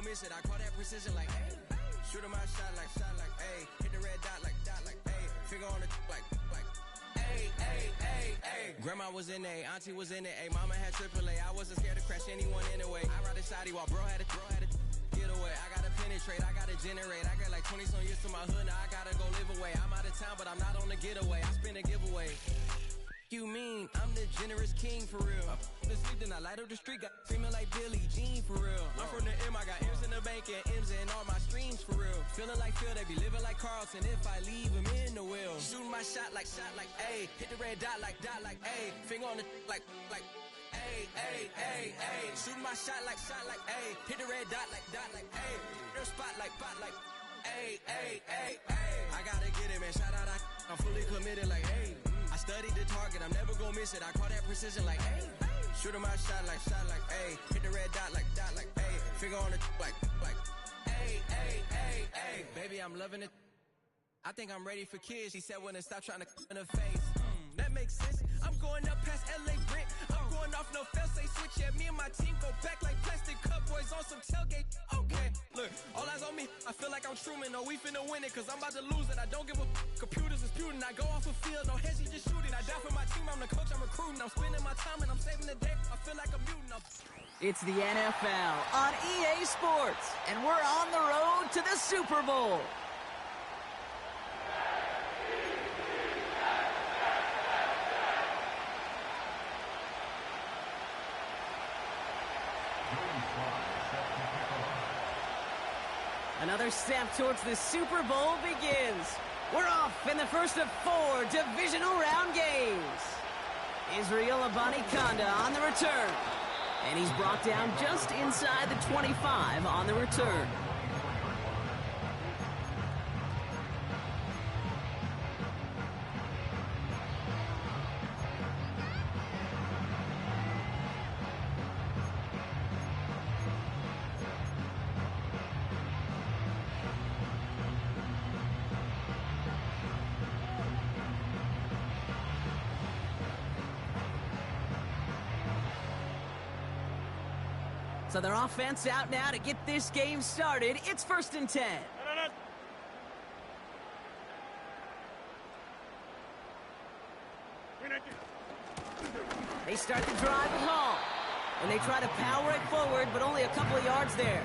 miss it. I call that precision like, hey. Shooting my shot like, hey. Hit the red dot like, hey. Finger on the like, hey, hey, hey, hey. Grandma was in A, auntie was in it, A. Mama had AAA. I wasn't scared to crash anyone anyway. I ride a shotty while bro had a get away. I gotta penetrate, I gotta generate. I got like 20 some years to my hood, now I gotta go live away. I'm out of town, but I'm not on the getaway. I spin a giveaway. You mean I'm the generous king for real? Been sleep, then I light up the street, got screaming like Billie Jean for real. I'm from the M, I got M's in the bank and M's in all my streams for real. Feeling like Phil, they be living like Carlton if I leave him in the wheel. Shooting my shot like, A. Hit the red dot like, A. Finger on the like, A, A, A, A. Shooting my shot like, A. Hit the red dot like, A. Your spot like, A, A, A, A. I gotta get it, man. Shout out, I'm fully committed like, hey. I studied the target, I'm never gonna miss it. I call that precision like, hey. Shooting my shot like, hey. Hit the red dot like, hey. Finger on the like, hey, hey, hey, hey. Baby, I'm loving it. I think I'm ready for kids. She said when it stop trying to in her face. That makes sense. I'm going up past LA Brent. I'm going off no fail, say switch. Yeah, me and my team go back like plastic cup boys on some tailgate. Okay, look, all eyes on me. I feel like I'm Truman. No, we finna win it, cause I'm about to lose it. I don't give a computers is putin'. I go off a field, no heads, just shooting. I die for my team, I'm the coach, I'm recruiting. I'm spending my time and I'm saving the day. I feel like a mutant. It's the NFL on EA Sports, and we're on the road to the Super Bowl. Another step towards the Super Bowl begins. We're off in the first of 4 divisional round games. Israel Abanikanda on the return. And he's brought down just inside the 25 on the return. So their offense out now to get this game started. It's 1st and 10. They start the drive with Hall. And they try to power it forward, but only a couple of yards there.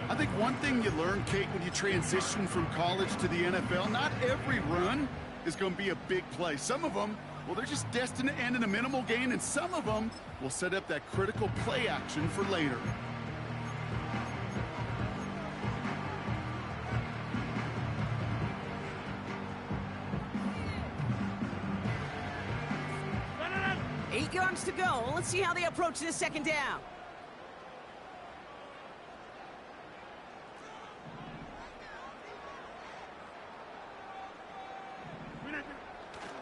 I think one thing you learn, Kate, when you transition from college to the NFL, not every run is going to be a big play. Some of them, well, they're just destined to end in a minimal gain, and some of them will set up that critical play action for later. Eight yards to go. Let's see how they approach this second down.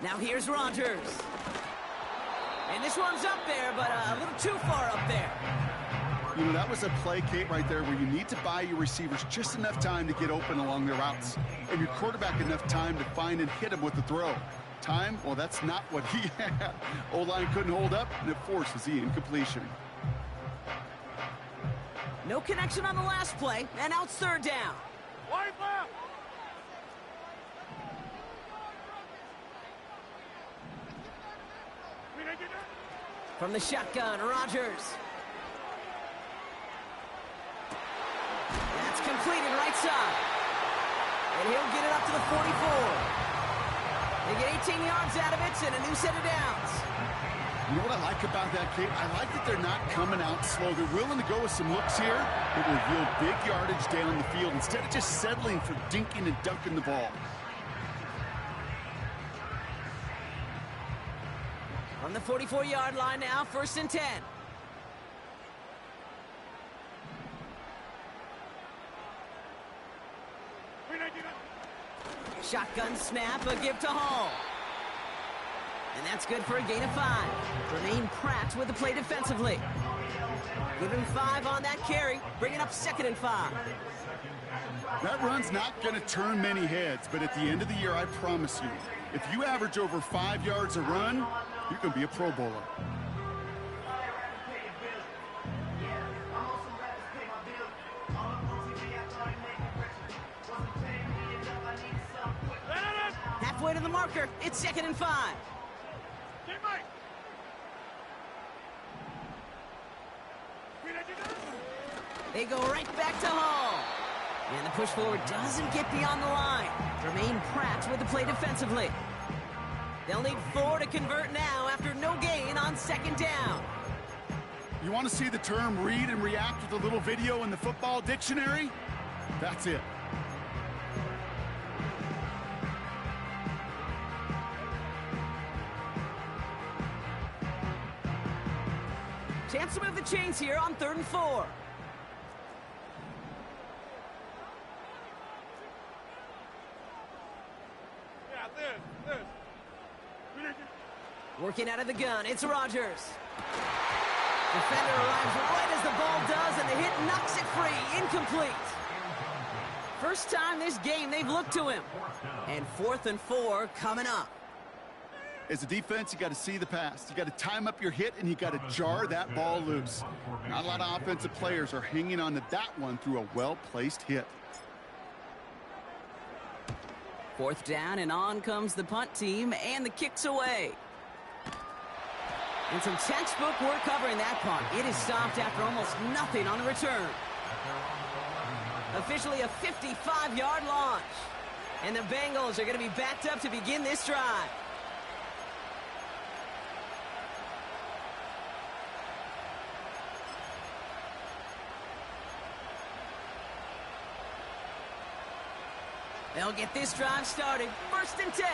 Now here's Rodgers. And this one's up there, but a little too far up there. You know, that was a play, Kate, right there where you need to buy your receivers just enough time to get open along their routes. And your quarterback enough time to find and hit him with the throw. Time? Well, that's not what he had. O-line couldn't hold up, and it forces the incompletion. No connection on the last play, and now it's 3rd down. Wipe up! From the shotgun, Rodgers. That's completed right side. And he'll get it up to the 44. They get 18 yards out of it and a new set of downs. You know what I like about that, Kate? I like that they're not coming out slow. They're willing to go with some looks here that will yield big yardage down the field instead of just settling for dinking and dunking the ball. On the 44-yard line now, 1st and 10. Shotgun snap, a give to Hall. And that's good for a gain of 5. Remain Pratt with the play defensively. Give him 5 on that carry, bringing up 2nd and 5. That run's not going to turn many heads, but at the end of the year, I promise you, if you average over 5 yards a run, you're going to be a Pro Bowler. way to the marker. It's 2nd and 5. They go right back to Hall. And the push forward doesn't get beyond the line. Jermaine Pratt with the play defensively. They'll need 4 to convert now after no gain on 2nd down. You want to see the term read and react with a little video in the football dictionary? That's it. Chance to move the chains here on 3rd and 4. Working out of the gun, it's Rodgers. Defender arrives right as the ball does, and the hit knocks it free. Incomplete. First time this game they've looked to him. And 4th and 4 coming up. As a defense, you got to see the pass. You got to time up your hit, and you got to jar that ball loose. Not a lot of offensive players are hanging on to that one through a well-placed hit. 4th down, and on comes the punt team, and the kick's away. And some textbook work covering that punt. It is stopped after almost nothing on the return. Officially a 55-yard launch. And the Bengals are going to be backed up to begin this drive. They'll get this drive started. 1st and 10.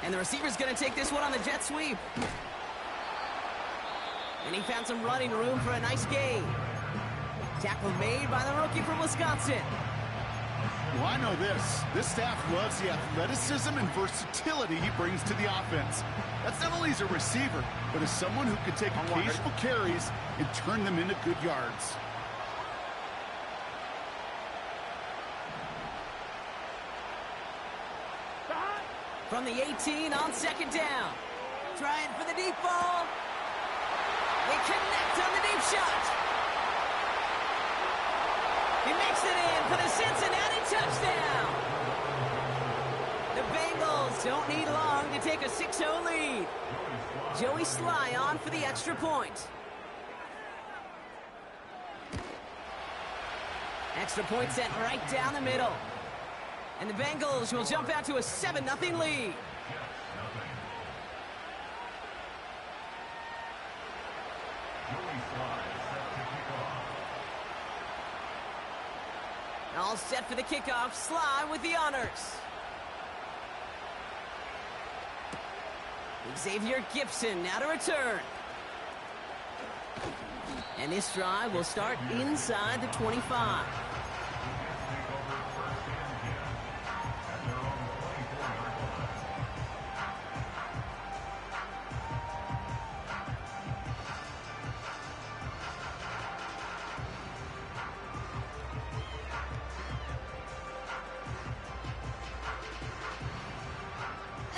And the receiver's going to take this one on the jet sweep. And he found some running room for a nice gain. Tackle made by the rookie from Wisconsin. Well, I know this. This staff loves the athleticism and versatility he brings to the offense. That's not only as a receiver, but as someone who can take occasional carries and turn them into good yards. From the 18 on 2nd down. Trying for the deep ball. They connect on the deep shot. He makes it in for the Cincinnati touchdown. The Bengals don't need long to take a 6-0 lead. Joey Sly on for the extra point. Extra point sent right down the middle. And the Bengals will jump out to a 7-0 lead. All set for the kickoff. Sly with the honors. Xavier Gipson now to return. And this drive will start inside the 25.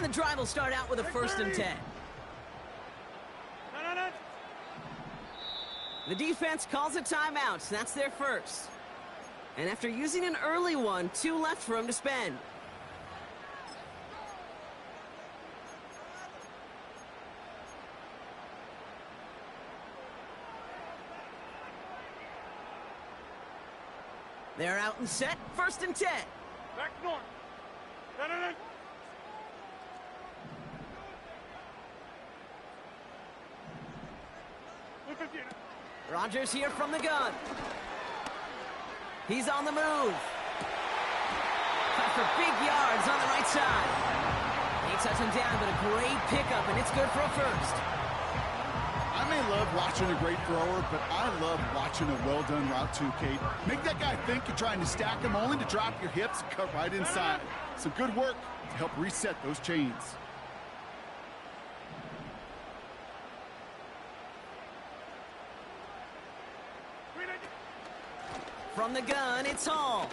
And the drive will start out with a 1st and 10. The defense calls a timeout. That's their first. And after using an early one, 2 left for him to spend. They're out and set. 1st and 10. Back north. Rodgers here from the gun. He's on the move. Cut for big yards on the right side. They touch him down, but a great pickup, and it's good for a first. I may love watching a great thrower, but I love watching a well-done route too, Kate. Make that guy think you're trying to stack him only to drop your hips and cut right inside. Some good work to help reset those chains. From the gun, it's Hall.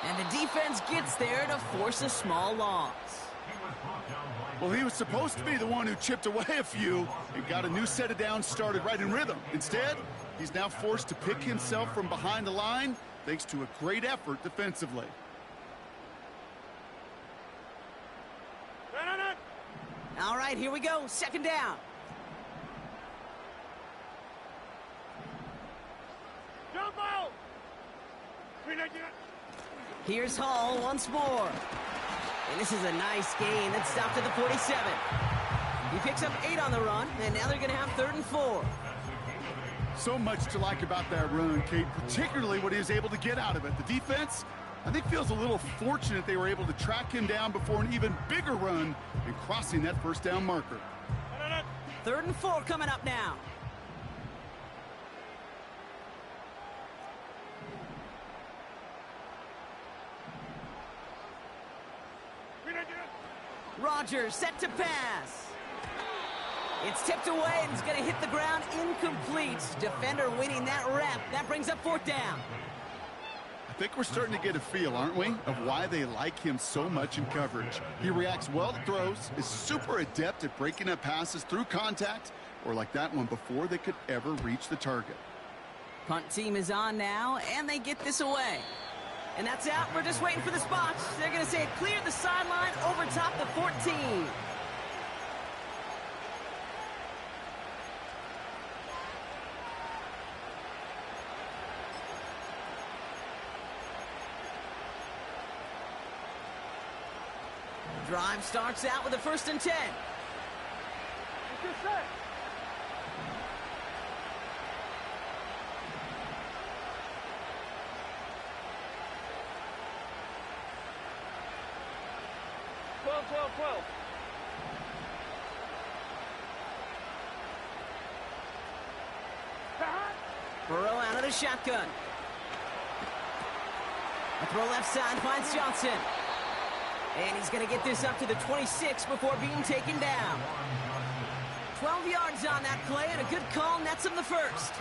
And the defense gets there to force a small loss. Well, he was supposed to be the one who chipped away a few and got a new set of downs started right in rhythm. Instead, He's now forced to pick himself from behind the line thanks to a great effort defensively. All right, here we go. Second down. Jump out! Here's Hall once more. And this is a nice gain that stopped at the 47. He picks up 8 on the run, and now they're going to have 3rd and 4. So much to like about that run, Kate, particularly what he was able to get out of it. The defense, I think, feels a little fortunate they were able to track him down before an even bigger run and crossing that first down marker. 3rd and 4 coming up now. Rodgers set to pass. It's tipped away and it's going to hit the ground incomplete. Defender winning that rep. That brings up 4th down. I think we're starting to get a feel, aren't we, of why they like him so much in coverage. He reacts well to throws, is super adept at breaking up passes through contact, or like that one before they could ever reach the target. Punt team is on now, and they get this away. And that's out. We're just waiting for the spot. They're going to say it cleared the sideline over top the 14. Drive starts out with a 1st and 10. What's your set? Burrow out of the shotgun. A throw left side finds Johnson. And he's going to get this up to the 26 before being taken down. 12 yards on that play, and a good call nets him the 1st.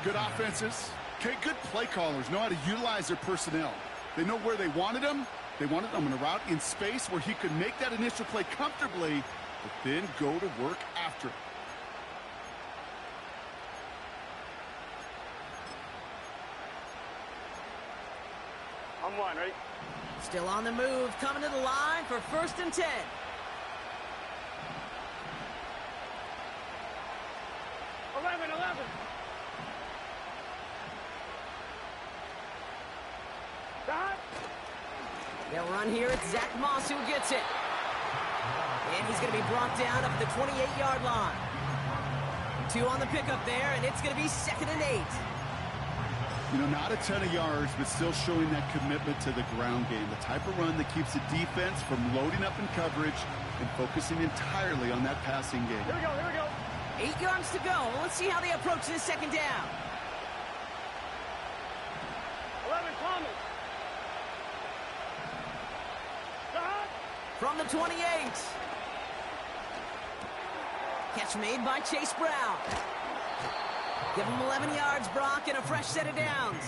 Good offenses. Okay, good play callers know how to utilize their personnel. They know where they wanted him. They wanted him on a route in space where he could make that initial play comfortably, but then go to work after it. I'm one, right? Still on the move, coming to the line for 1st and 10. They'll run here. It's Zach Moss who gets it. And he's going to be brought down up at the 28-yard line. 2 on the pickup there, and it's going to be 2nd and 8. You know, not a ton of yards, but still showing that commitment to the ground game. The type of run that keeps the defense from loading up in coverage and focusing entirely on that passing game. Here we go. 8 yards to go. Let's see how they approach this 2nd down. 11, Thomas. From the 28. Catch made by Chase Brown. Give him 11 yards, Brock, and a fresh set of downs.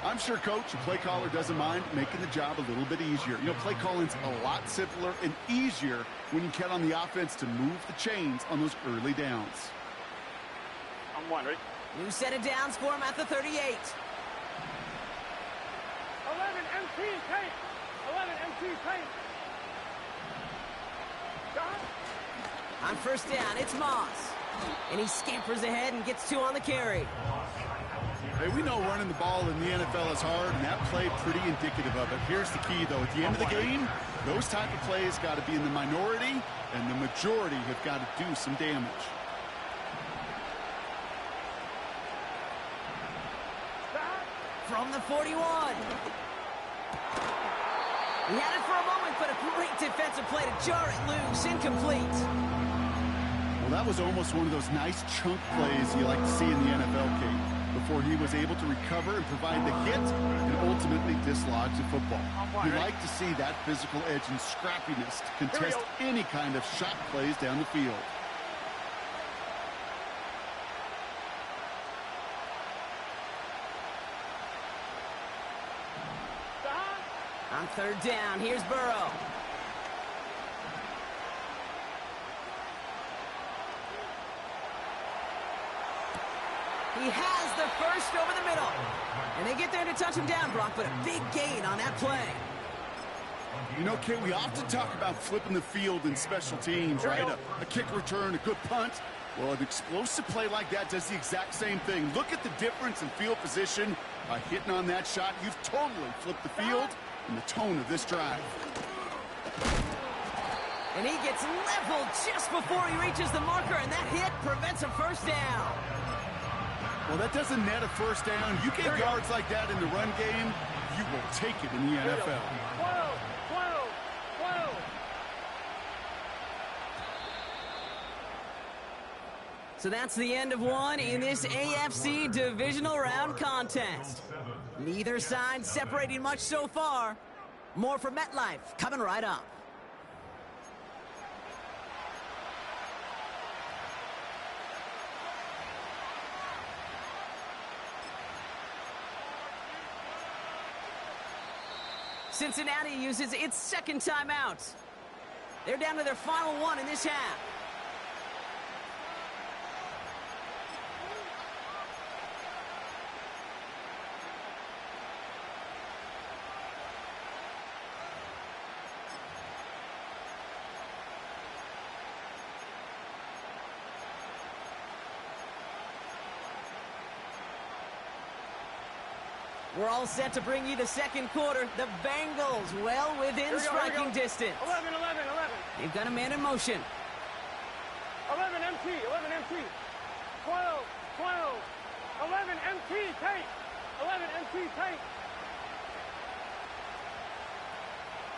I'm sure, Coach, a play caller doesn't mind making the job a little bit easier. You know, play calling's a lot simpler and easier when you count on the offense to move the chains on those early downs. I'm one, right? New set of downs for him at the 38. 11, MT tape. 11, MT tape. On 1st down, it's Moss. And he scampers ahead and gets 2 on the carry. Hey, we know running the ball in the NFL is hard, and that play pretty indicative of it. Here's the key, though. At the end of the game, those type of plays got to be in the minority, and the majority have got to do some damage. From the 41. He had it for a moment, but a great defensive play to jar it loose. Incomplete. Well, that was almost one of those nice chunk plays you like to see in the NFL, Kate, before he was able to recover and provide the hit and ultimately dislodge the football. You like to see that physical edge and scrappiness to contest any kind of shot plays down the field. On 3rd down, here's Burrow. He has the first over the middle. And they get there to touch him down, Brock, but a big gain on that play. You know, Kate, we often talk about flipping the field in special teams, right? A kick return, a good punt. Well, an explosive play like that does the exact same thing. Look at the difference in field position. By hitting on that shot, you've totally flipped the field and the tone of this drive. And he gets leveled just before he reaches the marker, and that hit prevents a first down. Well, that doesn't net a first down. You get yards like that in the run game, you will take it in the NFL. 12, 12, 12. So that's the end of one in this AFC divisional round contest. Neither side separating much so far. More from MetLife coming right up. Cincinnati uses its second timeout. They're down to their final one in this half. We're all set to bring you the second quarter. The Bengals well within striking distance. 11, 11, 11. They've got a man in motion. 11 MT, 11 MT. 12, 12. 11 MT, take. 11 MT, take.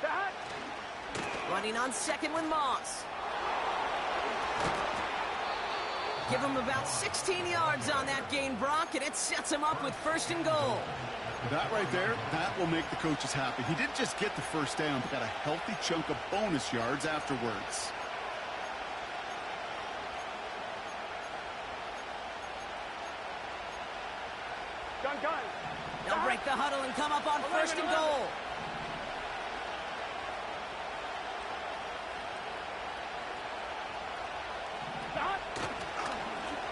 That. Running on second with Moss. Give him about 16 yards on that gain, Brock, and it sets him up with first and goal. That right there, that will make the coaches happy. He didn't just get the first down, but got a healthy chunk of bonus yards afterwards. Gun. They'll break the huddle and come up on first and goal. That.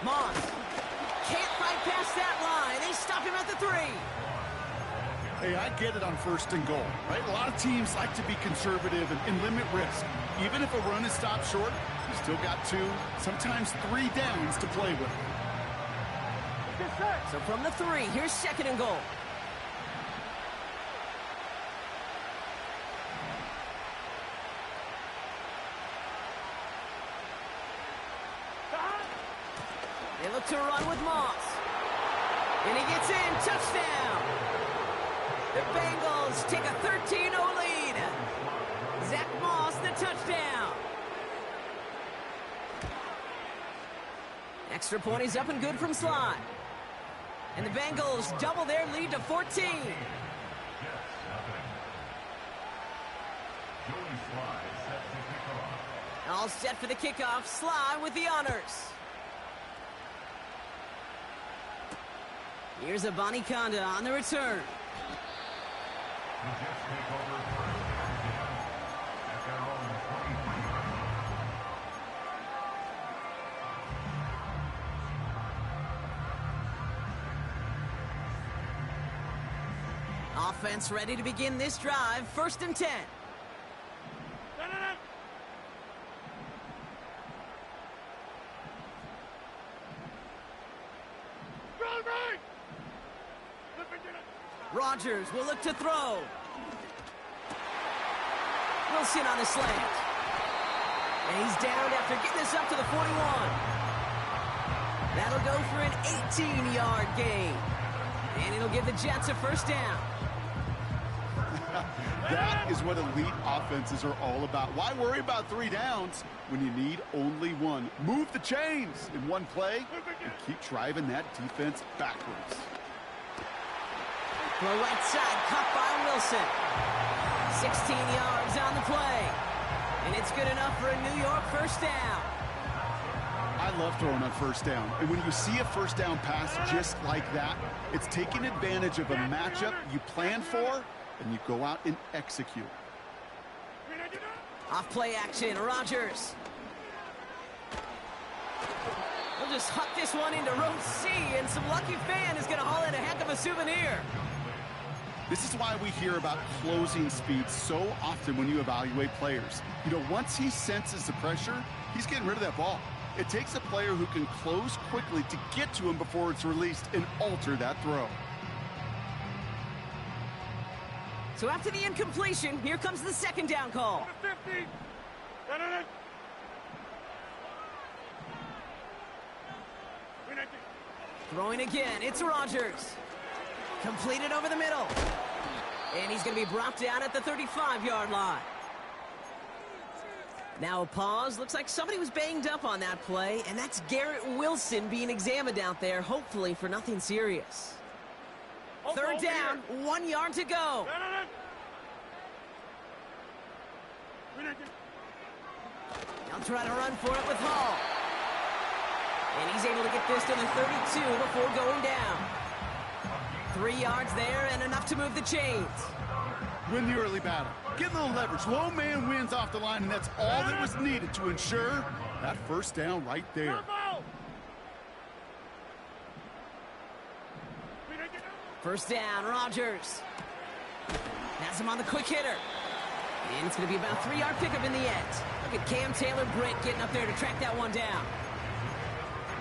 Moss can't fight past that line. They stop him at the 3. Hey, I get it on first and goal, right? A lot of teams like to be conservative and limit risk. Even if a run is stopped short, you still got 2, sometimes 3 downs to play with. Get set. So from the 3, here's second and goal. That. They look to run with Moss. And he gets in. Touchdown. The Bengals take a 13-0 lead. Zach Moss, the touchdown. Extra point is up and good from Sly. And the Bengals double their lead to 14. All set for the kickoff. Sly with the honors. Here's Abani Kanda on the return. Offense ready to begin this drive. First and 10. Rodgers will look to throw. Wilson on the slant. And he's down after getting this up to the 41. That'll go for an 18-yard gain. And it'll give the Jets a first down. That is what elite offenses are all about. Why worry about 3 downs when you need only 1? Move the chains in one play and keep driving that defense backwards. To the right side, caught by Wilson. 16 yards on the play. And it's good enough for a New York first down. I love throwing on first down. And when you see a first down pass just like that, it's taking advantage of a matchup you plan for, and you go out and execute. Off play action, Rodgers. We'll just huck this one into row C, and some lucky fan is going to haul in a heck of a souvenir. This is why we hear about closing speed so often when you evaluate players. You know, once he senses the pressure, he's getting rid of that ball. It takes a player who can close quickly to get to him before it's released and alter that throw. So after the incompletion, here comes the second down call. 50. Throwing again, it's Rodgers. Completed over the middle. And he's going to be brought down at the 35-yard line. Now a pause. Looks like somebody was banged up on that play, and that's Garrett Wilson being examined out there, hopefully for nothing serious. Third down, 1 yard to go. They'll try to run for it with Hall. And he's able to get this to the 32 before going down. 3 yards there and enough to move the chains. Win the early battle. Get a little leverage. Low man wins off the line, and that's all that was needed to ensure that first down right there. First down, Rodgers. Has him on the quick hitter. And it's going to be about a 3-yard pickup in the end. Look at Cam Taylor-Britt getting up there to track that one down.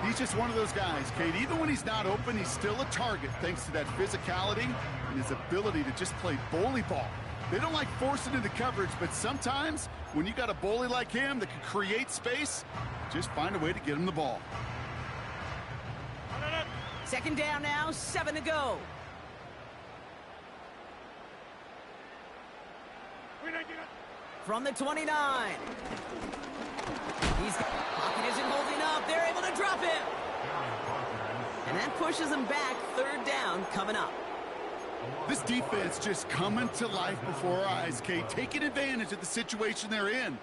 He's just one of those guys, Kate. Even when he's not open, he's still a target thanks to that physicality and his ability to just play bully ball. They don't like forcing into coverage, but sometimes when you got a bully like him that can create space, just find a way to get him the ball. Second down now, 7 to go. From the 29. Pocket isn't holding up. They're able to drop him. And that pushes them back. Third down coming up. This defense just coming to life before our eyes, Kate, taking advantage of the situation they're in.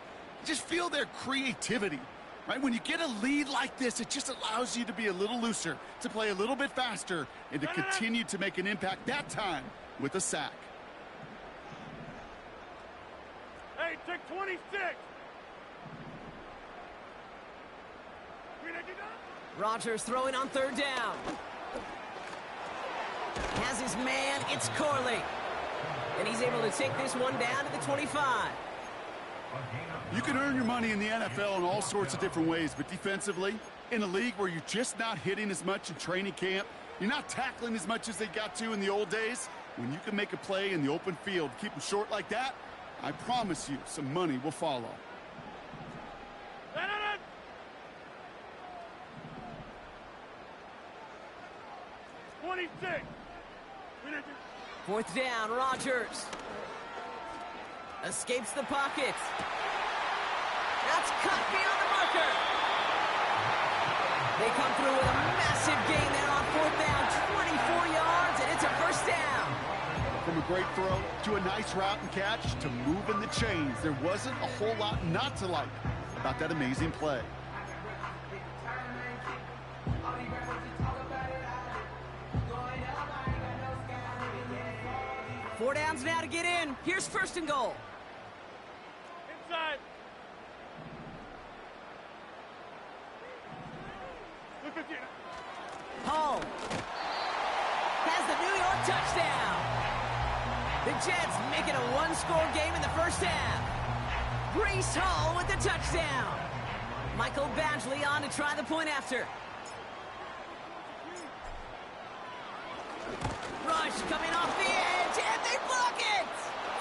Just feel their creativity, right? When you get a lead like this, it just allows you to be a little looser, to play a little bit faster, and to continue to make an impact that time with a sack. Hey, take 26. Rodgers throwing on third down. Has his man, it's Corley. And he's able to take this one down to the 25. You can earn your money in the NFL in all sorts of different ways, but defensively, in a league where you're just not hitting as much in training camp, you're not tackling as much as they got to in the old days, when you can make a play in the open field, keep them short like that, I promise you some money will follow. 26. Fourth down, Rodgers. Escapes the pocket. That's cut beyond the marker. They come through with a massive gain there on fourth down, 24 yards, and it's a first down. From a great throw to a nice route and catch to moving the chains, there wasn't a whole lot not to like about that amazing play. Four downs now to get in. Here's first and goal. Inside. Hall has the New York touchdown. The Jets make it a one-score game in the first half. Breece Hall with the touchdown. Michael Badgley on to try the point after. Rush coming off the edge, and they block it!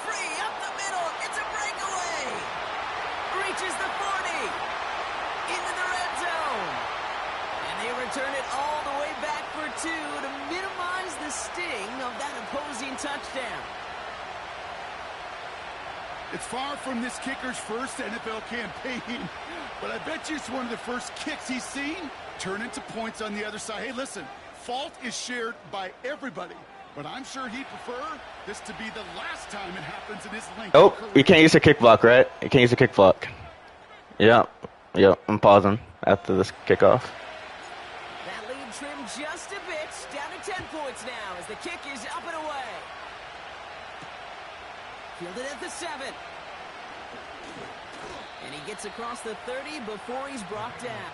Free up the middle, it's a breakaway! Reaches the 40, into the red zone. And they return it all the way back for two to minimize the sting of that opposing touchdown. It's far from this kicker's first NFL campaign, but I bet you it's one of the first kicks he's seen turn into points on the other side. Hey, listen, fault is shared by everybody, but I'm sure he'd prefer this to be the last time it happens in his length. Oh, you can't use the kick block, right? You can't use the kick block. Yeah, I'm pausing after this kickoff. That lead trimmed just a bit, down to 10 points now as the kick is up and away. Fielded at the 7. And he gets across the 30 before he's brought down.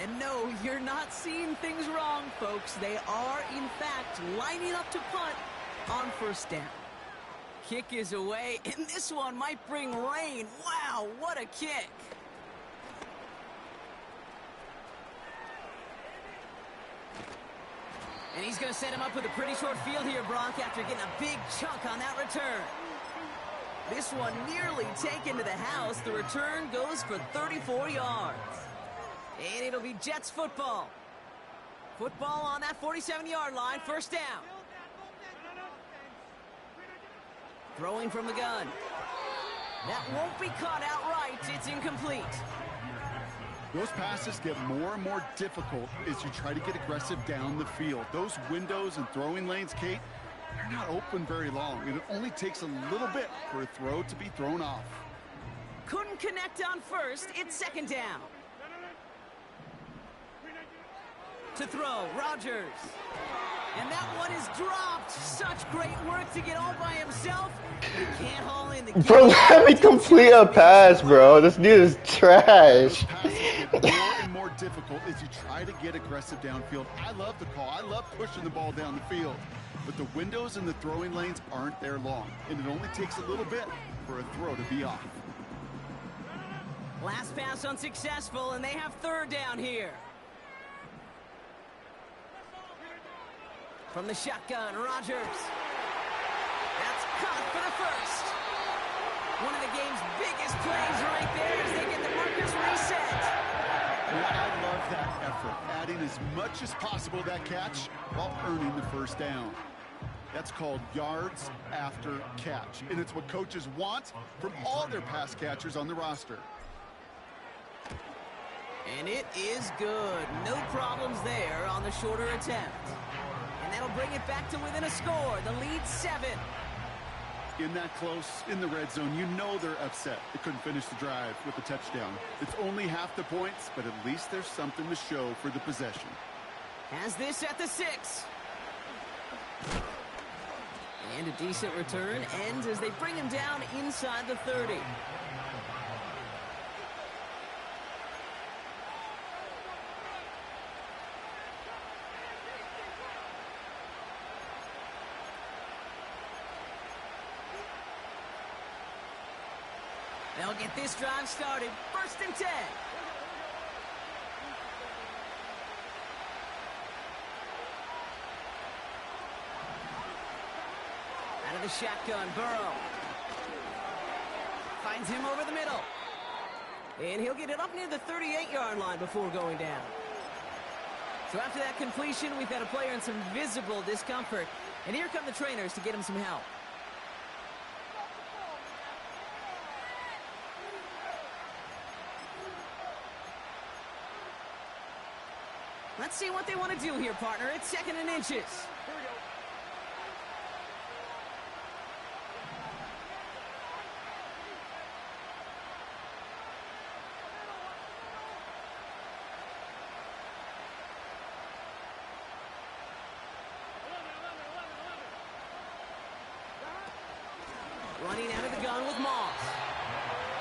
And no, you're not seeing things wrong, folks. They are, in fact, lining up to punt on first down. Kick is away, and this one might bring rain. Wow, what a kick. And he's going to set him up with a pretty short field here, Bronk, after getting a big chunk on that return. This one nearly taken to the house. The return goes for 34 yards. And it'll be Jets football. Football on that 47-yard line, first down. Throwing from the gun. That won't be caught outright. It's incomplete. Those passes get more and more difficult as you try to get aggressive down the field. Those windows and throwing lanes, Kate, they're not open very long. And it only takes a little bit for a throw to be thrown off. Couldn't connect on first. It's second down. To throw, Rodgers. And that one is dropped. Such great work to get all by himself. He can't haul in the game. Bro, let me complete a pass, bro. This dude is trash. Those passes get more and more difficult as you try to get aggressive downfield. I love the call. I love pushing the ball down the field. But the windows and the throwing lanes aren't there long. And it only takes a little bit for a throw to be off. Last pass unsuccessful, and they have third down here. From the shotgun, Rodgers. That's caught for the first. One of the game's biggest plays right there as they get the markers reset. Well, I love that effort, adding as much as possible to that catch while earning the first down. That's called yards after catch, and it's what coaches want from all their pass catchers on the roster. And it is good. No problems there on the shorter attempt. And that'll bring it back to within a score. The lead 7. In that close, in the red zone, you know they're upset. They couldn't finish the drive with a touchdown. It's only half the points, but at least there's something to show for the possession. Has this at the 6. And a decent return ends as they bring him down inside the 30. They'll get this drive started. First and 10. Out of the shotgun, Burrow. Finds him over the middle. And he'll get it up near the 38-yard line before going down. So after that completion, we've got a player in some visible discomfort. And here come the trainers to get him some help. Let's see what they want to do here, partner. It's 2nd and inches. Here we go. Running out of the gun with Moss.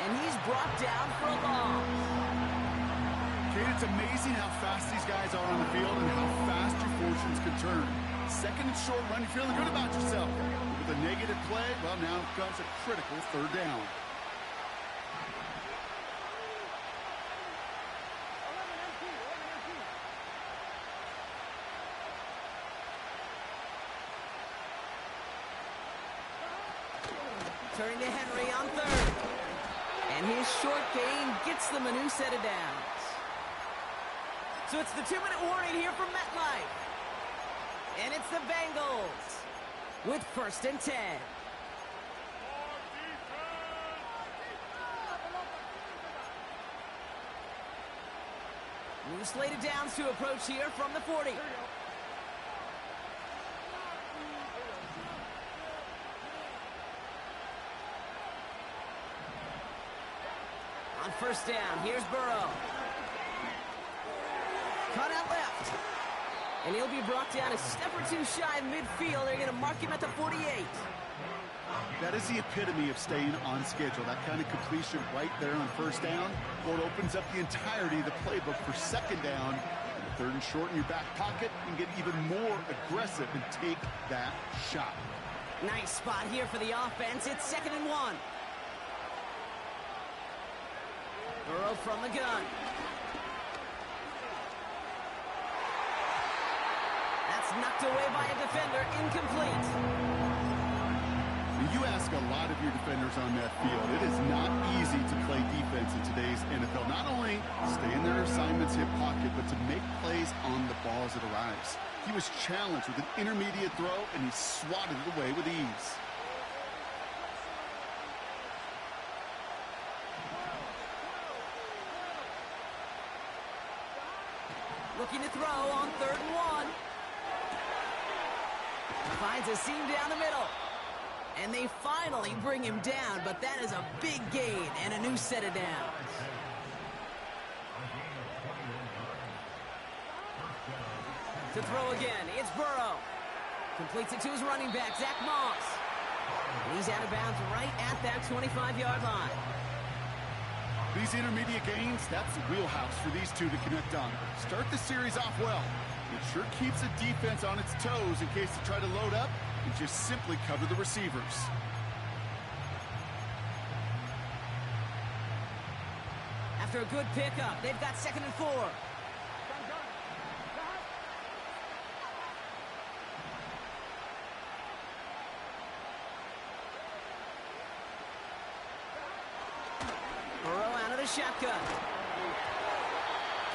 And he's brought down for a loss. It's amazing how fast these guys are on the field and how fast your fortunes can turn. 2nd and short run, you're feeling good about yourself. With a negative play, well, now comes a critical 3rd down. Turning to Henry on 3rd. And his short gain gets them a new set of downs. So it's the 2-minute warning here from MetLife. And it's the Bengals with 1st and 10. New slated downs to approach here from the 40. On first down, here's Burrow. Cut out left. And he'll be brought down a step or two shy of midfield. They're going to mark him at the 48. That is the epitome of staying on schedule. That kind of completion right there on first down. Well, it opens up the entirety of the playbook for second down. And the third and short in your back pocket and get even more aggressive and take that shot. Nice spot here for the offense. It's 2nd and 1. Burrow from the gun. That's knocked away by a defender. Incomplete. You ask a lot of your defenders on that field. It is not easy to play defense in today's NFL. Not only stay in their assignment's hip pocket, but to make plays on the ball as it arrives. He was challenged with an intermediate throw, and he swatted it away with ease. Looking to throw on 3rd and 1. Finds a seam down the middle. And they finally bring him down, but that is a big gain and a new set of downs. To throw again, it's Burrow. Completes it to his running back, Zach Moss. And he's out of bounds right at that 25-yard line. These intermediate gains, that's the wheelhouse for these two to connect on. Start the series off well. It sure keeps the defense on its toes in case they try to load up and just simply cover the receivers. After a good pickup, they've got 2nd and 4. Burrow out of the shotgun.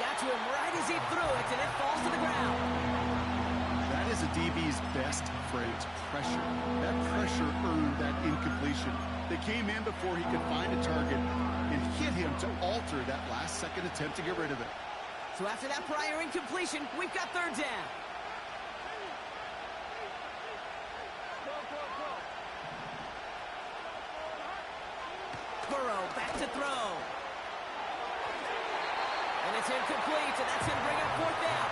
Got to him right as he threw it, and it falls to the ground. That is a DB's best friend, pressure. That pressure earned that incompletion. They came in before he could find a target and hit him to alter that last-second attempt to get rid of it. So after that prior incompletion, we've got 3rd down. Burrow back to throw. And it's incomplete, and that's going to bring up 4th down.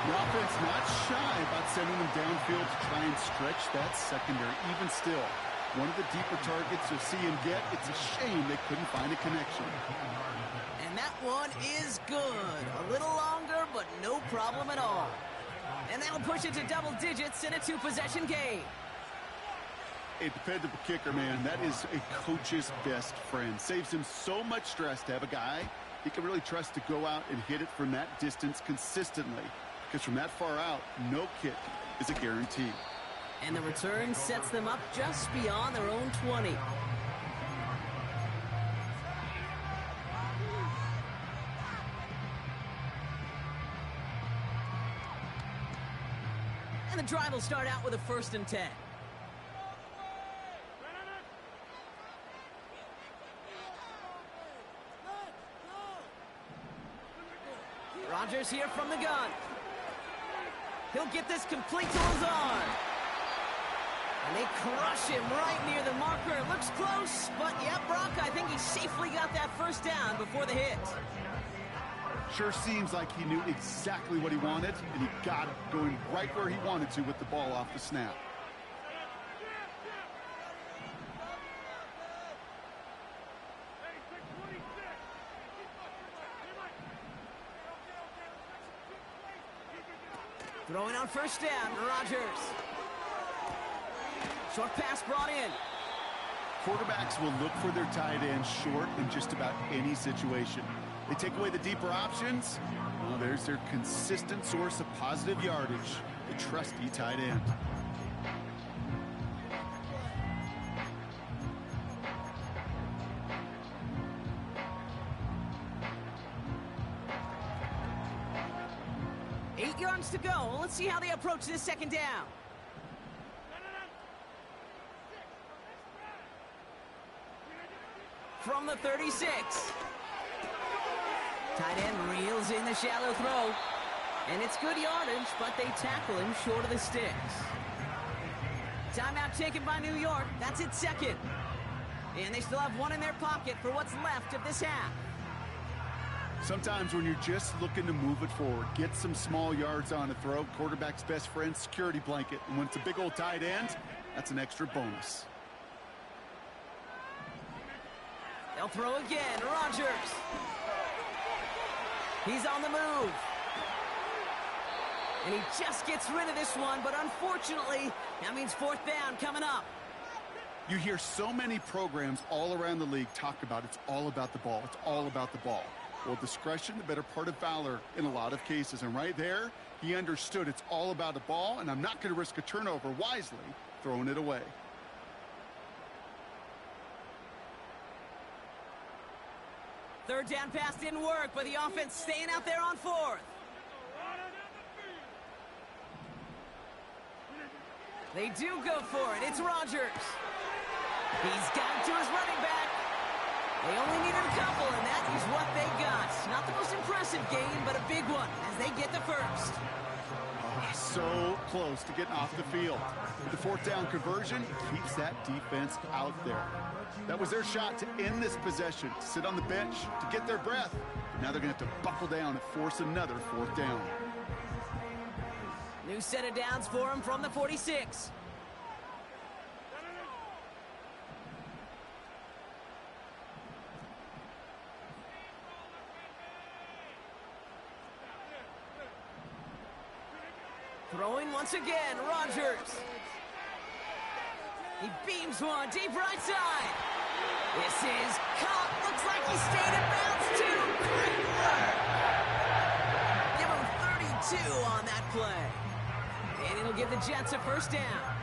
The offense not shy about sending them downfield to try and stretch that secondary. Even still, one of the deeper targets you'll see him get. It's a shame they couldn't find a connection. And that one is good. A little longer, but no problem at all. And that'll push it to double digits in a 2-possession game. A dependable kicker, man, that is a coach's best friend. Saves him so much stress to have a guy he can really trust to go out and hit it from that distance consistently. Because from that far out, no kick is a guarantee. And the return sets them up just beyond their own 20. And the drive will start out with a 1st and 10. Rodgers here from the gun. He'll get this complete to Lazard. And they crush him right near the marker. Looks close, but yeah, Brock, I think he safely got that 1st down before the hit. Sure seems like he knew exactly what he wanted, and he got it going right where he wanted to with the ball off the snap. Throwing on 1st down, Rodgers. Short pass brought in. Quarterbacks will look for their tight end short in just about any situation. They take away the deeper options. Well, there's their consistent source of positive yardage, the trusty tight end. To go. Let's see how they approach this 2nd down. From the 36. Tight end reels in the shallow throw. And it's good yardage, but they tackle him short of the sticks. Timeout taken by New York. That's its 2nd. And they still have one in their pocket for what's left of this half. Sometimes when you're just looking to move it forward, get some small yards on a throw, quarterback's best friend, security blanket. And when it's a big old tight end, that's an extra bonus. They'll throw again. Rodgers. He's on the move. And he just gets rid of this one, but unfortunately, that means fourth down coming up. You hear so many programs all around the league talk about it's all about the ball. It's all about the ball. Well, discretion, the better part of valor in a lot of cases. And right there, he understood it's all about the ball, and I'm not going to risk a turnover, wisely throwing it away. Third down pass didn't work, but the offense staying out there on fourth. They do go for it. It's Rodgers. He's got it to his running back. They only needed a couple, and that is what they got. Not the most impressive game, but a big one as they get the first. Oh, so close to getting off the field. The fourth down conversion keeps that defense out there. That was their shot to end this possession, to sit on the bench, to get their breath. Now they're going to have to buckle down and force another fourth down. New set of downs for him from the 46. Throwing once again, Rodgers. He beams one deep right side. This is caught. Looks like he stayed in bounds too. Great work. Give him 32 on that play. And it'll give the Jets a first down.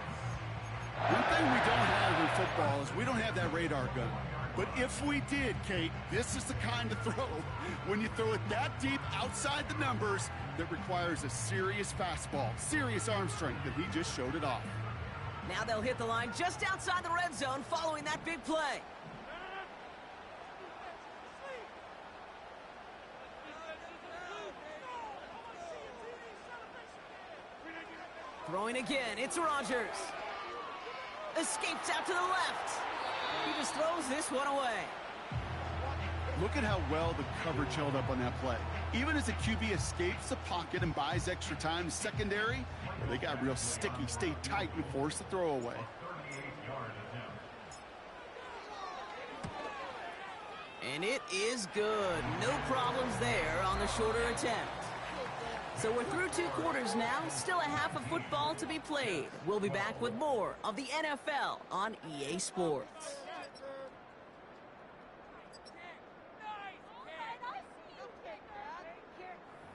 One thing we don't have in football is we don't have that radar gun. But if we did, Kate, this is the kind of throw, when you throw it that deep outside the numbers, that requires a serious fastball, serious arm strength, that he just showed it off. Now they'll hit the line just outside the red zone following that big play. Throwing again, it's Rodgers. Escapes out to the left. He just throws this one away. Look at how well the coverage held up on that play. Even as the QB escapes the pocket and buys extra time, secondary, they got real sticky, stay tight, and force the throw away. And it is good. No problems there on the shorter attempt. So we're through 2 quarters now, still a half of football to be played. We'll be back with more of the NFL on EA Sports.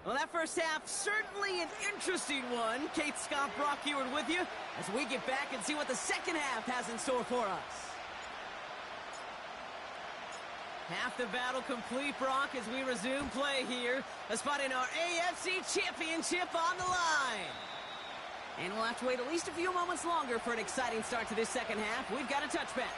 Well, that first half, certainly an interesting one. Kate Scott, Brock Eward with you as we get back and see what the second half has in store for us. Half the battle complete, Brock, as we resume play here. A spot in our AFC Championship on the line. And we'll have to wait at least a few moments longer for an exciting start to this second half. We've got a touchback.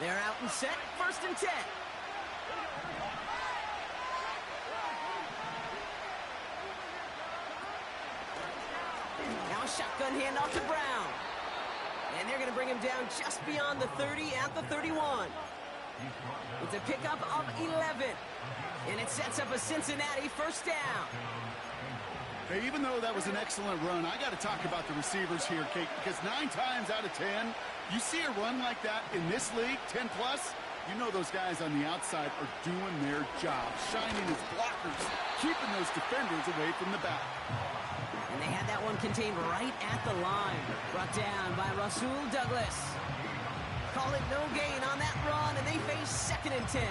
They're out and set, 1st and 10. Now a shotgun handoff to Brown. And they're going to bring him down just beyond the 30 at the 31. It's a pickup of 11. And it sets up a Cincinnati first down. Hey, even though that was an excellent run, I got to talk about the receivers here, Kate, because 9 times out of 10, you see a run like that in this league, 10+, you know those guys on the outside are doing their job, shining as blockers, keeping those defenders away from the back. And they had that one contained right at the line. Brought down by Rasul Douglas. Call it no gain on that run, and they face 2nd and 10.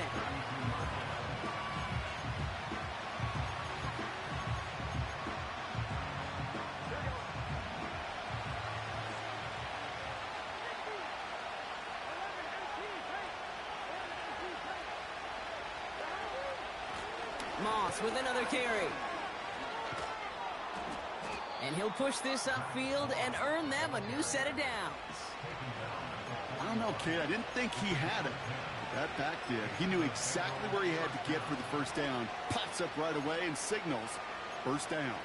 Moss with another carry. And he'll push this upfield and earn them a new set of downs. I don't know, kid. I didn't think he had it. That back did. He knew exactly where he had to get for the first down. Pops up right away and signals first down.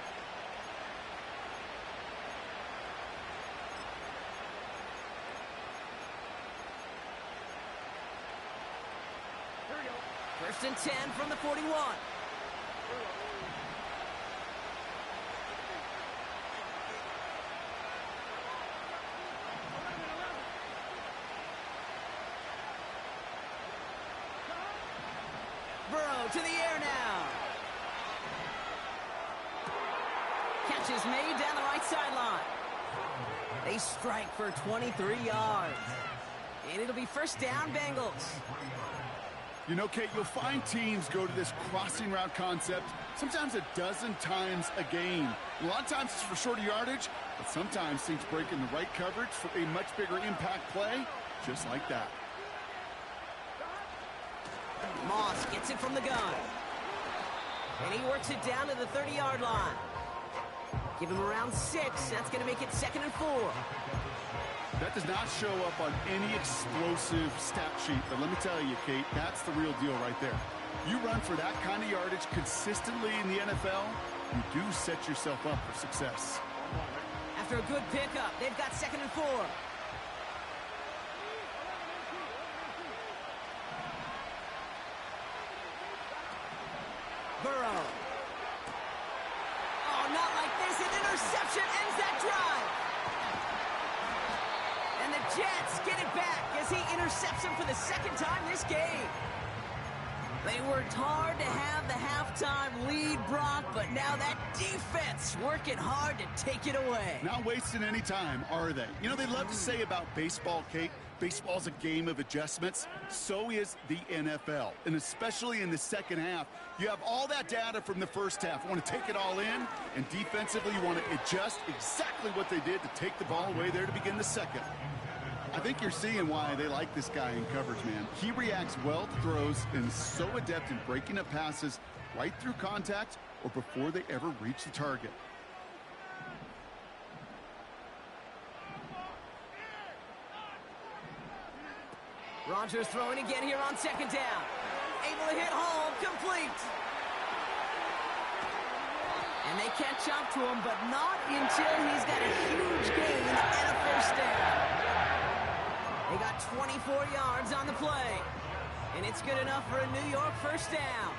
First and 10 from the 41. Burrow to the air now. Catch is made down the right sideline. They strike for 23 yards. And it'll be first down, Bengals. You know, Kate, you'll find teams go to this crossing route concept sometimes a dozen times a game. A lot of times it's for shorter yardage, but sometimes teams break in the right coverage for a much bigger impact play, just like that. Moss gets it from the gun. And he works it down to the 30-yard line. Give him around 6. That's going to make it 2nd and 4. That does not show up on any explosive stat sheet, but let me tell you, Kate, that's the real deal right there. You run for that kind of yardage consistently in the NFL, you do set yourself up for success. After a good pickup, they've got 2nd and 4. Burrow. Oh, not like this. An interception ends that drive. And the Jets get it back as he intercepts him for the 2nd time this game. They worked hard to have the halftime lead, Brock, but now that defense working hard to take it away. Not wasting any time, are they? You know, they love to say about baseball, Kate, baseball's a game of adjustments. So is the NFL. And especially in the second half, you have all that data from the first half. You want to take it all in, and defensively you want to adjust exactly what they did to take the ball away there to begin the second. I think you're seeing why they like this guy in coverage, man. He reacts well to throws and is so adept in breaking up passes right through contact or before they ever reach the target. Rodgers throwing again here on 2nd down. Able to hit Hall, complete. And they catch up to him, but not until he's got a huge gain and a first down. They got 24 yards on the play. And it's good enough for a New York first down.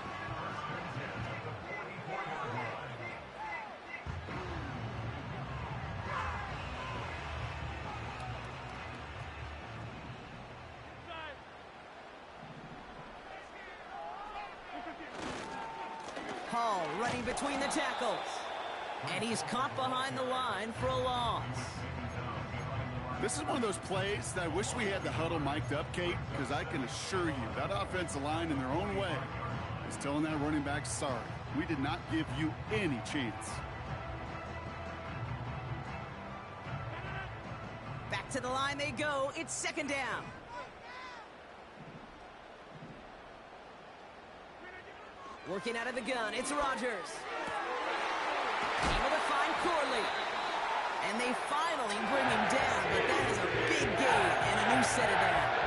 Hall running between the tackles. And he's caught behind the line for a loss. This is one of those plays that I wish we had the huddle mic'd up, Kate, because I can assure you that offensive line in their own way is telling that running back, sorry, we did not give you any chance. Back to the line they go. It's 2nd down. Working out of the gun, it's Rodgers. Able to find Corley. And they finally bring him down, but that is a big gain and a new set of downs.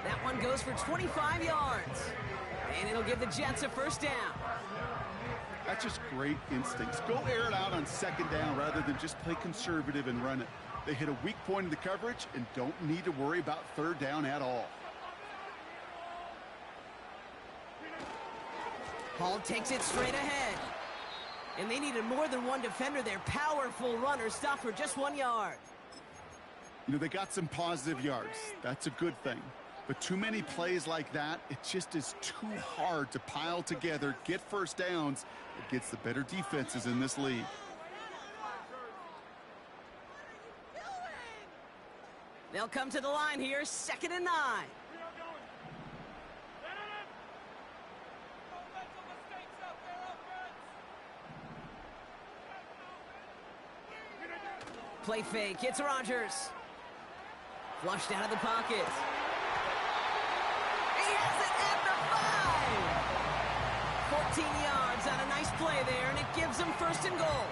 That one goes for 25 yards. And it'll give the Jets a first down. That's just great instincts. Go air it out on 2nd down rather than just play conservative and run it. They hit a weak point in the coverage and don't need to worry about 3rd down at all. Hall takes it straight ahead. And they needed more than one defender. Their powerful runner stopped for just 1 yard. You know, they got some positive yards. That's a good thing. But too many plays like that, it just is too hard to pile together, get first downs. It gets the better defenses in this league. They'll come to the line here, 2nd and 9. Play fake, it's Rodgers. Flushed out of the pocket. He has it at the 5! 14 yards on a nice play there, and it gives them 1st and goal.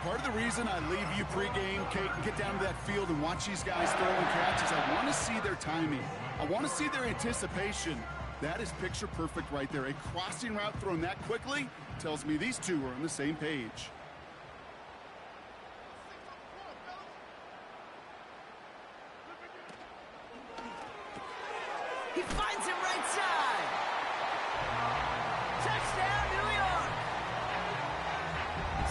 Part of the reason I leave you pregame, Kate, and get down to that field and watch these guys throw and catch is I want to see their timing. I want to see their anticipation. That is picture perfect right there. A crossing route thrown that quickly tells me these two are on the same page. He finds him right side.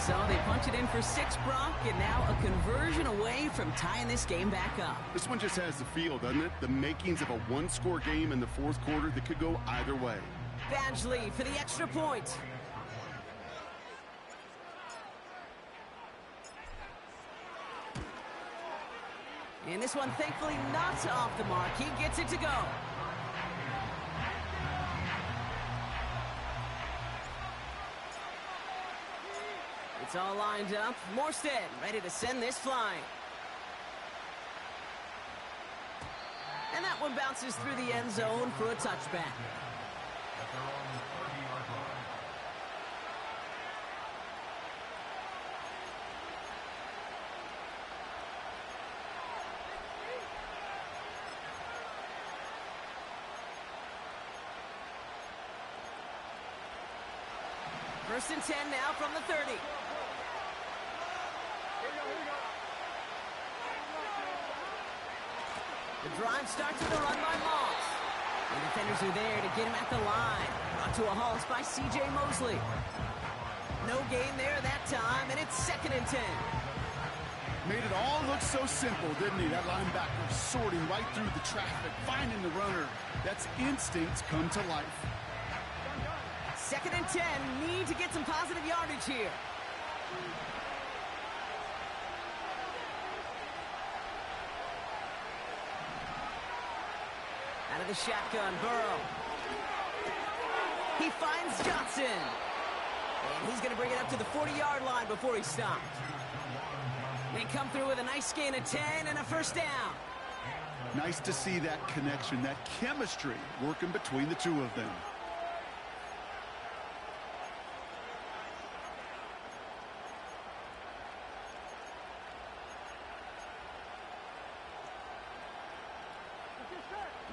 So they punch it in for 6, Brock, and now a conversion away from tying this game back up. This one just has the feel, doesn't it? The makings of a one-score game in the fourth quarter that could go either way. Badgley for the extra point. And this one, thankfully, not off the mark. He gets it to go. It's all lined up. Morstead ready to send this flying. And that one bounces through the end zone for a touchback. First and 10 now from the 30. The drive starts with a run by Moss. The defenders are there to get him at the line. Brought to a halt by C.J. Mosley. No gain there that time, and it's 2nd and 10. Made it all look so simple, didn't he? That linebacker sorting right through the traffic, finding the runner. That's instincts come to life. 2nd and 10, need to get some positive yardage here. Out of the shotgun, Burrow. He finds Johnson. And he's going to bring it up to the 40-yard line before he stopped. They come through with a nice gain of 10 and a first down. Nice to see that connection, that chemistry working between the two of them.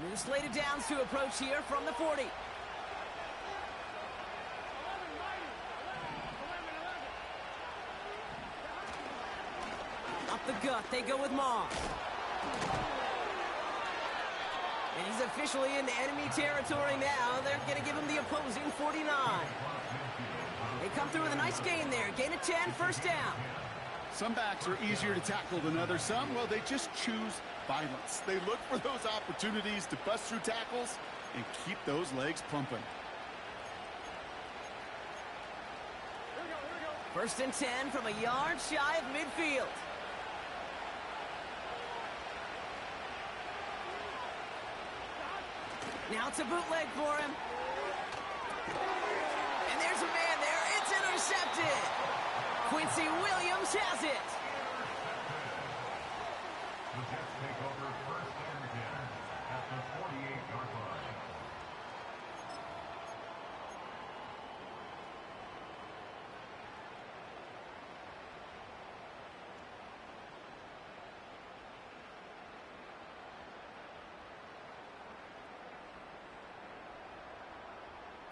New slated downs to approach here from the 40. Up the gut, they go with Moss. And he's officially in enemy territory now. They're going to give him the opposing 49. They come through with a nice gain there. Gain of 10, first down. Some backs are easier to tackle than others. Some, well, they just choose violence. They look for those opportunities to bust through tackles and keep those legs pumping. First and 10 from a yard shy of midfield. Now it's a bootleg for him. And there's a man there. It's intercepted. Quincy Williams has it. The Jets take over first and 10 at the 48-yard line.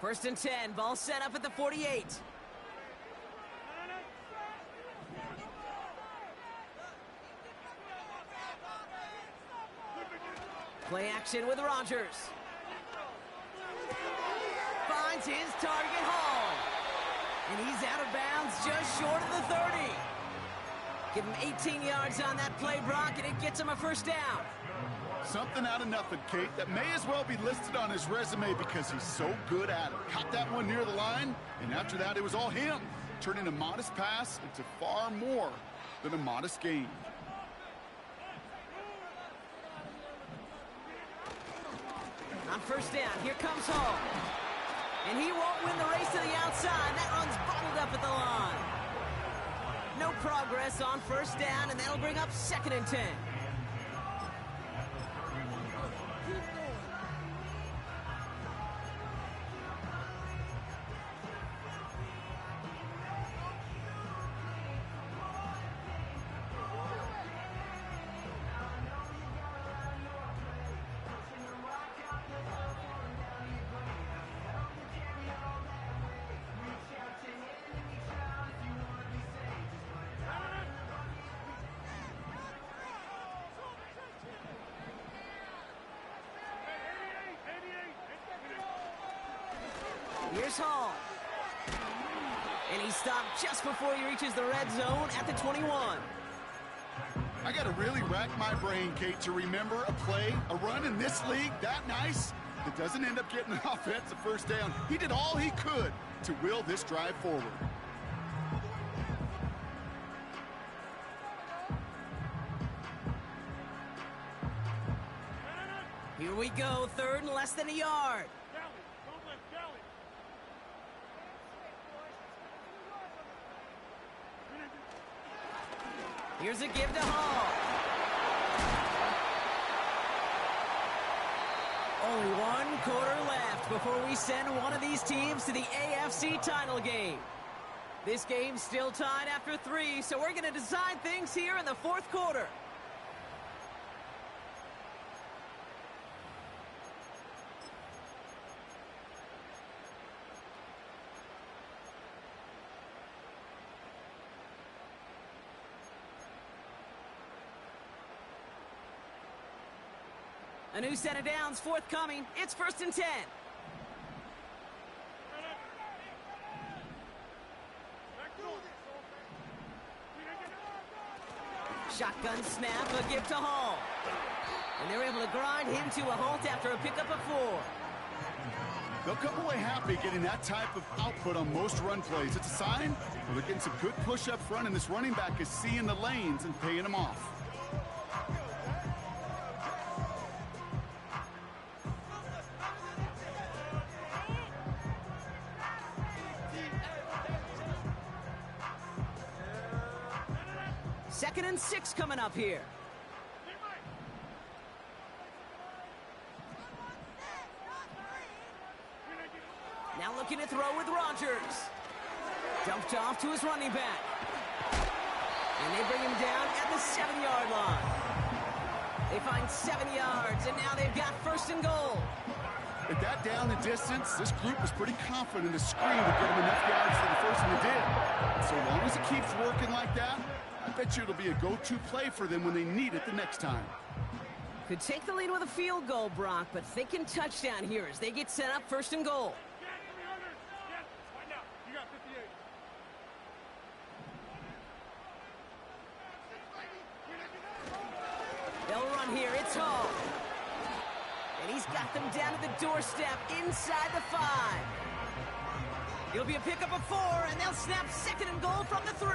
First and 10, ball set up at the 48. Play action with Rodgers. Finds his target, Hall. And he's out of bounds just short of the 30. Give him 18 yards on that play, Brock, and it gets him a first down. Something out of nothing, Kate, that may as well be listed on his resume because he's so good at it. Caught that one near the line, and after that, it was all him. Turning a modest pass into far more than a modest gain. On first down, here comes Hall. And he won't win the race to the outside. That run's bottled up at the line. No progress on first down, and that'll bring up 2nd and 10. Here's Hall. And he's stopped just before he reaches the red zone at the 21. I got to really rack my brain, Kate, to remember a play, a run in this league that nice that doesn't end up getting an offensive first down. He did all he could to will this drive forward. Here we go, third and less than a yard. Kelly, don't let Kelly. Here's a give to Hall. Only 1 quarter left before we send one of these teams to the AFC title game. This game's still tied after 3, so we're going to decide things here in the 4th quarter. A new set of downs forthcoming. It's 1st and 10. Shotgun snap, a give to Hall. And they're able to grind him to a halt after a pickup of 4. They'll come away happy getting that type of output on most run plays. It's a sign they're getting some good push up front, and this running back is seeing the lanes and paying them off. Second and 6 coming up here. Now looking to throw with Rodgers. Dumped off to his running back. And they bring him down at the 7-yard line. They find 7 yards, and now they've got 1st and goal. With that down the distance, this group was pretty confident the screen would get them enough yards for the first one it did. So long as it keeps working like that, I bet you it'll be a go-to play for them when they need it the next time. Could take the lead with a field goal, Brock, but thinking touchdown here as they get set up 1st and goal. Find out. You got 58. They'll run here. It's Hall. And he's got them down to the doorstep inside the 5. It'll be a pickup of 4, and they'll snap 2nd and goal from the 3.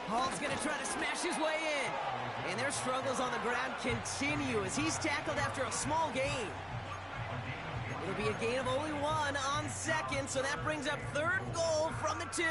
Hall's going to try to smash his way in. And their struggles on the ground continue as he's tackled after a small gain. It'll be a gain of only 1 on 2nd, so that brings up 3rd and goal from the 2.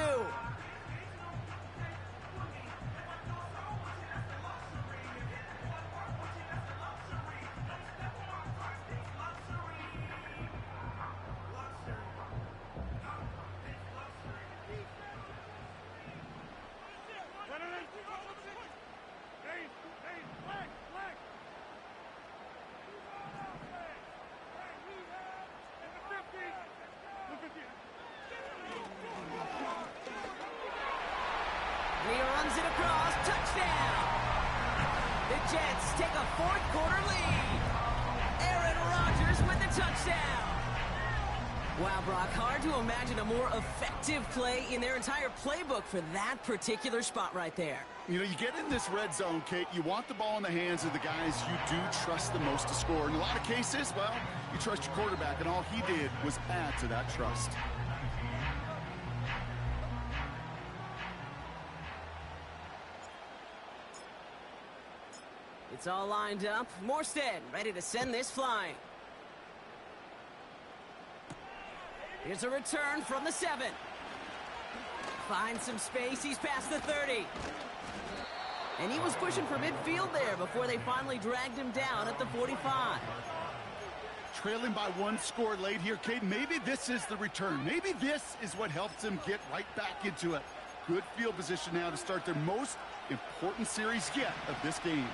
He runs it across. Touchdown! The Jets take a 4th quarter lead. Aaron Rodgers with the touchdown. Wow, Brock, hard to imagine a more effective play in their entire playbook for that particular spot right there. You know, you get in this red zone, Kate, you want the ball in the hands of the guys you do trust the most to score. In a lot of cases, well, you trust your quarterback, and all he did was add to that trust. It's all lined up. Morstead ready to send this flying. Here's a return from the 7. Finds some space. He's past the 30. And he was pushing for midfield there before they finally dragged him down at the 45. Trailing by 1 score late here, Kate. Maybe this is the return. Maybe this is what helps him get right back into it. good field position now to start their most important series yet of this game.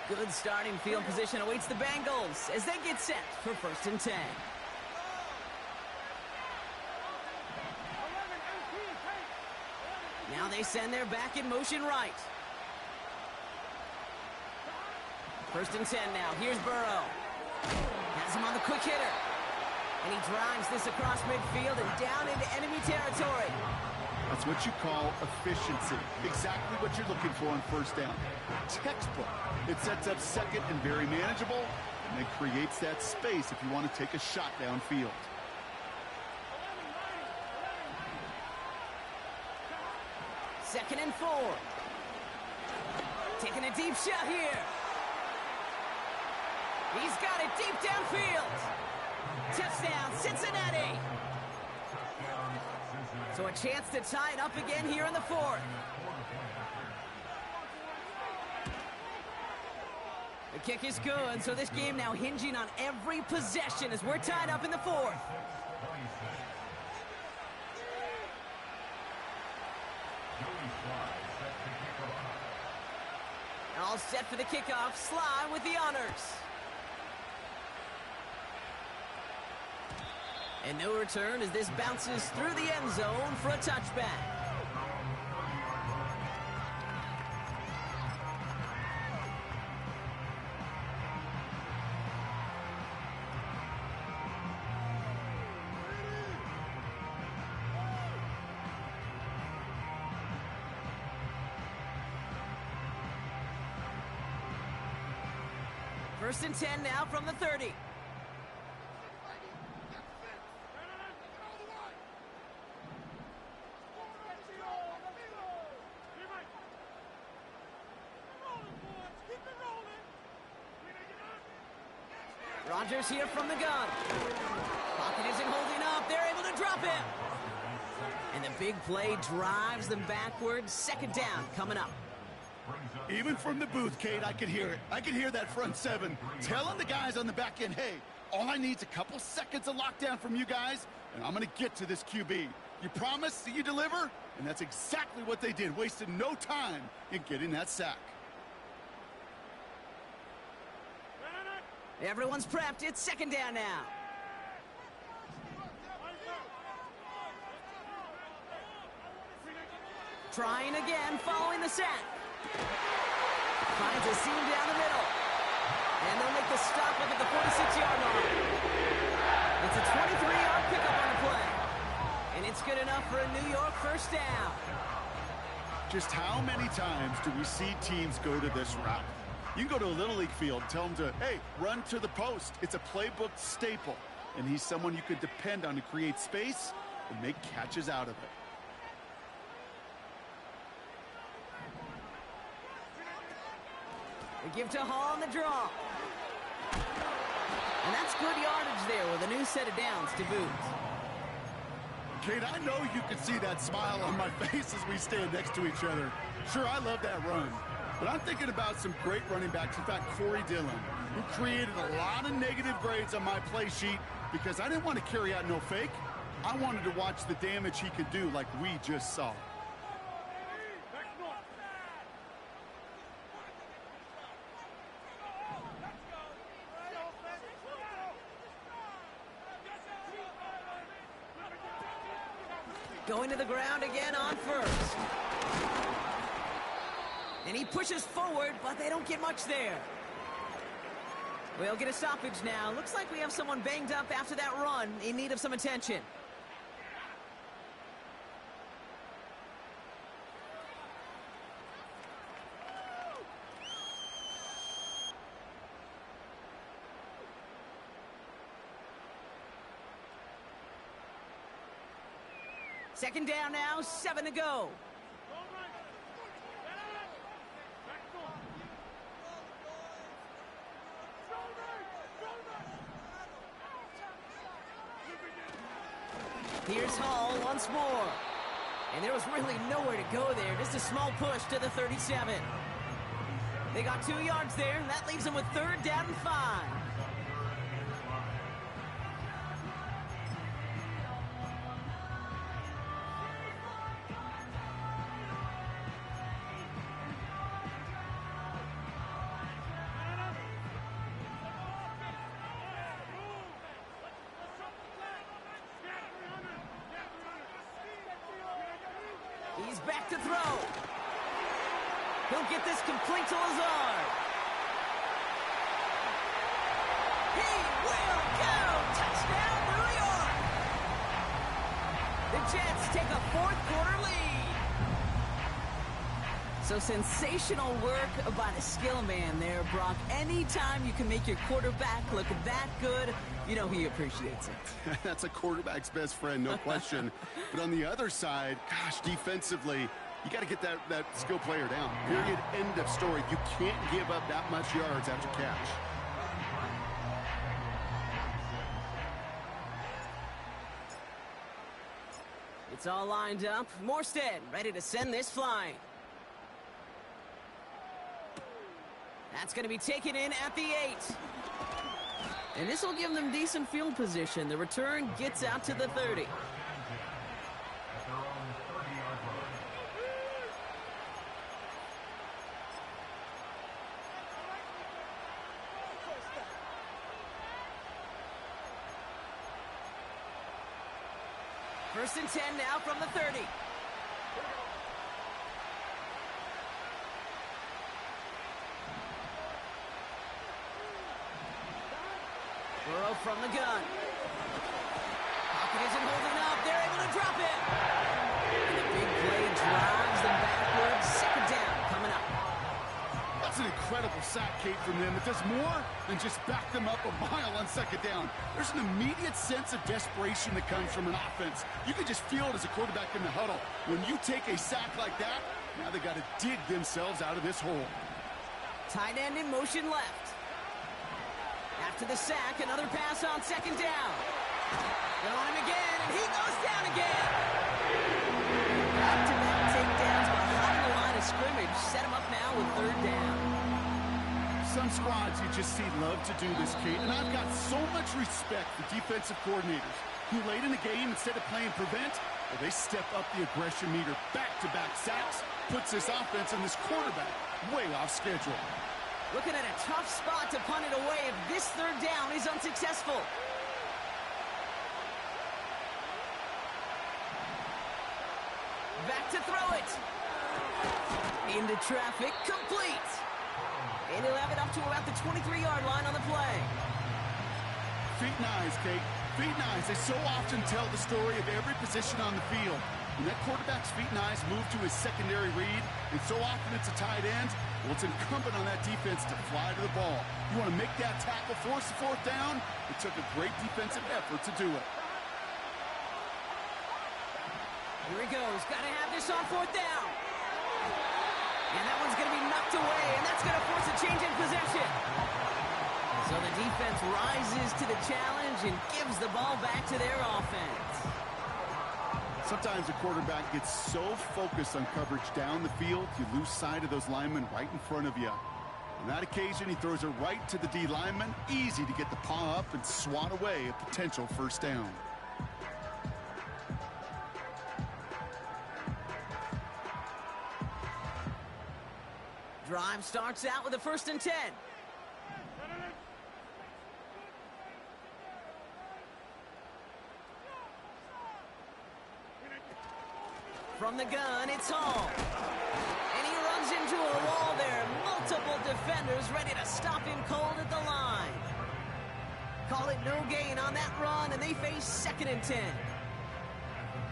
Good starting field position awaits the Bengals as they get set for 1st and 10. Now they send their back in motion right. 1st and 10 now. Here's Burrow. Has him on the quick hitter. And he drives this across midfield and down into enemy territory. That's what you call efficiency. Exactly what you're looking for on 1st down. Textbook. It sets up 2nd and very manageable, and it creates that space if you want to take a shot downfield. Second and 4. Taking a deep shot here. He's got it deep downfield. Touchdown, Cincinnati. So a chance to tie it up again here in the 4th. The kick is good, so this game now hinging on every possession as we're tied up in the 4th. All set for the kickoff. Sly with the honors. And no return as this bounces through the end zone for a touchback. First and 10 now from the 30. Rodgers here from the gun. Pocket isn't holding up. They're able to drop him. And the big play drives them backwards. 2nd down coming up. Even from the booth, Kate, I could hear it. I could hear that front 7 telling the guys on the back end, hey, all I need is a couple seconds of lockdown from you guys, and I'm going to get to this QB. You promise that you deliver? And that's exactly what they did, wasted no time in getting that sack. Everyone's prepped. It's 2nd down now. Trying again, following the sack. Finds a seam down the middle. And they'll make the stop up at the 46-yard line. It's a 23-yard pickup on the play. And it's good enough for a New York 1st down. Just how many times do we see teams go to this route? You can go to a Little League field and tell them to, hey, run to the post. It's a playbook staple. And he's someone you could depend on to create space and make catches out of it. They give to Hall on the draw. And that's good yardage there with a new set of downs to boot. Kate, I know you can see that smile on my face as we stand next to each other. Sure, I love that run. But I'm thinking about some great running backs. In fact, Corey Dillon, who created a lot of negative grades on my play sheet because I didn't want to carry out no fake. I wanted to watch the damage he could do like we just saw. Going to the ground again on 1st. And he pushes forward, but they don't get much there. We'll get a stoppage now. Looks like we have someone banged up after that run in need of some attention. Second down now, 7 to go. Here's Hall once more. And there was really nowhere to go there. Just a small push to the 37. They got 2 yards there, and that leaves them with 3rd down and 5. He's back to throw. He'll get this complete to Lazard. He will go! Touchdown, New York! The Jets take a fourth-quarter lead. So sensational work by the skill man there, Brock. Anytime you can make your quarterback look that good, you know he appreciates it. That's a quarterback's best friend, no question. But on the other side, gosh, defensively, you got to get that skill player down. Period. End of story. You can't give up that much yards after catch. It's all lined up. Morstead ready to send this flying. That's going to be taken in at the 8. And this will give them decent field position. The return gets out to the 30. At their own 30-yard line. First and 10 now from the 30. Burrow from the gun. Pocket isn't holding up. They're able to drop it. And the big play drives them backwards. Second down coming up. That's an incredible sack, Kate, from them. It does more than just back them up a mile on second down. There's an immediate sense of desperation that comes from an offense. You can just feel it as a quarterback in the huddle. When you take a sack like that, now they got to dig themselves out of this hole. Tight end in motion left. After the sack, another pass on second down. They're on him again, and he goes down again. Back-to-back takedowns behind the line of scrimmage. Set him up now with third down. Some squads you just see love to do this, Kate, and I've got so much respect for defensive coordinators who late in the game, instead of playing prevent, well, they step up the aggression meter. Back-to-back sacks puts this offense and this quarterback way off schedule. Looking at a tough spot to punt it away if this third down is unsuccessful. Back to throw it. Into traffic, complete. And he'll have it up to about the 23-yard line on the play. Feet and eyes, Kate. Feet and eyes. They so often tell the story of every position on the field. When that quarterback's feet and eyes move to his secondary read, and so often it's a tight end, well, it's incumbent on that defense to fly to the ball. You want to make that tackle, force the fourth down? It took a great defensive effort to do it. Here he goes. Got to have this on fourth down. And that one's going to be knocked away, and that's going to force a change in possession. So the defense rises to the challenge and gives the ball back to their offense. Sometimes a quarterback gets so focused on coverage down the field, you lose sight of those linemen right in front of you. On that occasion, he throws it right to the D lineman. Easy to get the paw up and swat away a potential first down. Drive starts out with a 1st and 10. From the gun, it's Hall. And he runs into a wall there. Multiple defenders ready to stop him cold at the line. Call it no gain on that run, and they face 2nd and 10.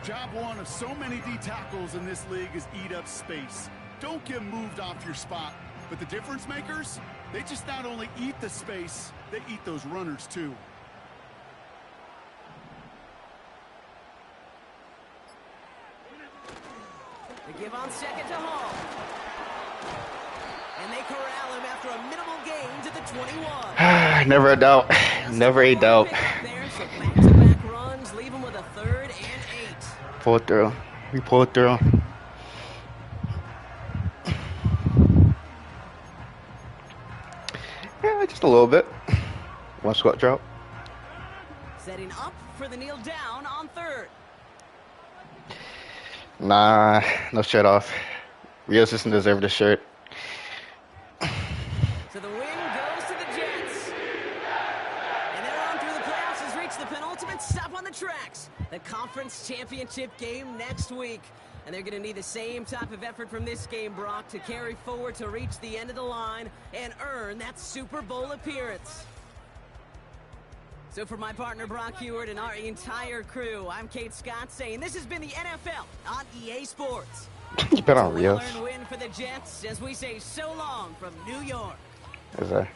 Job one of so many D tackles in this league is eat up space. Don't get moved off your spot. But the difference makers, they just not only eat the space, they eat those runners too. They give on second to Hall. And they corral him after a minimal gain to the 21. Never a doubt. Never a doubt. There, so back-to-back runs leave him with a 3rd and 8. Pull it through. We pull it through. Yeah, just a little bit. One squat drop. Setting up for the kneel down on 3rd. Nah, no shirt off. Rio doesn't deserve the shirt. So the win goes to the Jets. And they're on through the playoffs has reached the penultimate stop on the tracks. The conference championship game next week. And they're going to need the same type of effort from this game, Brock, to carry forward to reach the end of the line and earn that Super Bowl appearance. So for my partner, Brock Heward, and our entire crew, I'm Kate Scott saying this has been the NFL on EA Sports. It's been on It's a Rios. well-earned win for the Jets as we say so long from New York. Is there?